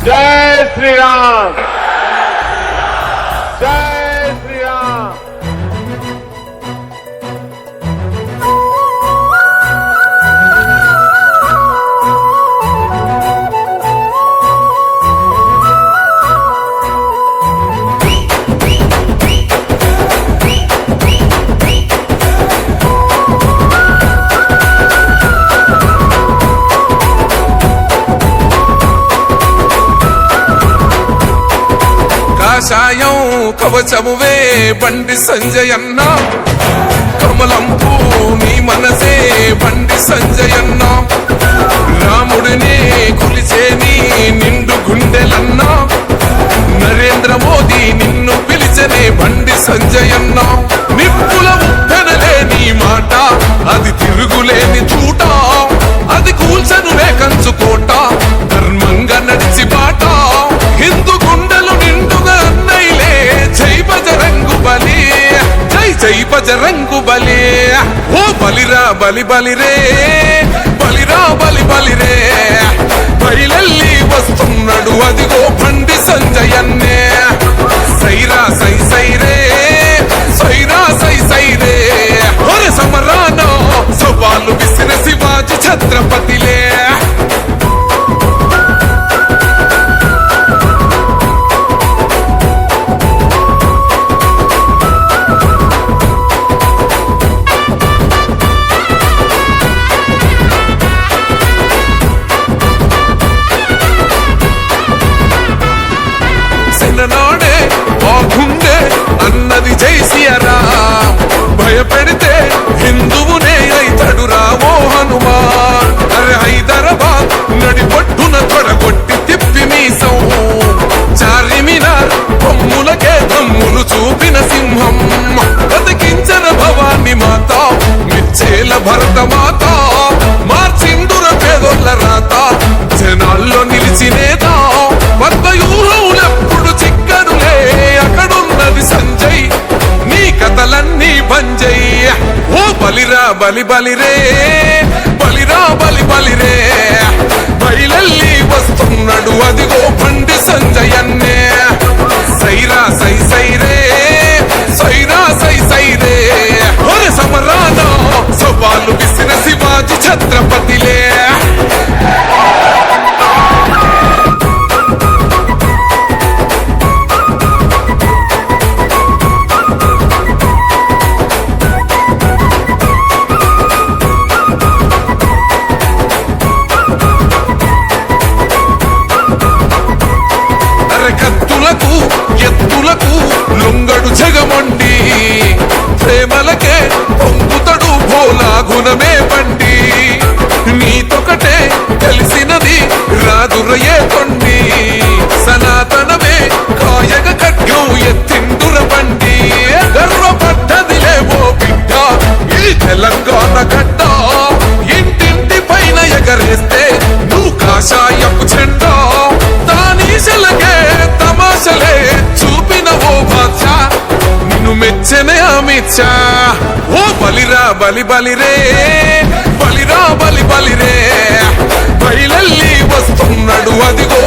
జై శ్రీరామ్, జై శ్రీరామ్. కాషాయం కవచమువే బండి సంజయన్న, కమలంపూ నీ మనసే బండి సంజయన్న, రాముడిని కొలిచే నీ నిండు గుండెలన్న, నరేంద్ర మోదీ నిన్ను పిలిచనే బండి సంజయన్న. నిప్పుల ఉప్పెనలే నీ మాట, అది తిరుగులేని చూట, అది కూల్చనులే కంచుకోట, ధర్మంగా నడిచి బాట, హిందూ గుండెలు నిండుగా అన్నైలే. జై బజరంగు బలి, జై జై బజరంగు బలి. ఓ బలిరా బలి బలిరే, బలిరా బలి బలిరే, బయలెల్లి వస్తున్నాడు అదిగో బండి సంజయన్నే. సైరా సై సైరే, సైరా సై సైరే, ఒరే సమరానో సవాలు విసిన శివాజీ ఛత్రపతిలే. నాడే బాగుండే అన్నది జై సియారాం, భయపెడితే హిందువునే అయితడు రామో హనుమాన్. అరే హైదరాబాద్ నడిపొట్టున తొడగొట్టి తిప్పి మీసం, చార్మినార్ కొమ్ములకే దమ్ములు చూపిన సింహం, బతికించర భవాని మాత మిచ్చేల భరత మాత, మార్చిందుర పేదోళ్ళ రాత, జనాల్లో నిలిచినేత, వర్గయూహులెప్పుడు చిక్కనులే, అక్కడున్నది సంజయ్ నీ కథలన్నీ బంజై. ఓ బలిరా బలి బలిరే, బలిరా బలి బలిరే, బయలెల్లి వస్తున్నాడు అదిగో బండి సంజయన్నే. సైరా సై సైరే, సైరా సై సైరే, ఒరే సమరానో సవాలు విసిన శివాజీ ఛత్రపతిలే. కత్తులకు ఎత్తులకు లొంగడు జగమండి, ప్రేమలకే పొంగుతడు భోలా గుణమే బండి, నీతొకటే తెలిసినది రాదురయే కొండి, సనాతనమే కాయగ ఖడ్గం ఎత్తిండుర బండి, గర్వపడ్డదిలేవో బిడ్డ ఈ తెలంగాణ గడ్డ, ఇంటింటి పైన ఎగరేస్తే నువ్వు కాషాయపు జెండా, దానీశలకే తమాషలే చూపిన ఓ బాద్షా, నిన్ను మెచ్చనే అమిత్ షా. ఓ బలిరా బలి బలిరే, బలిరా బలి బలిరే, బయలెల్లి వస్తున్నాడు అదిగో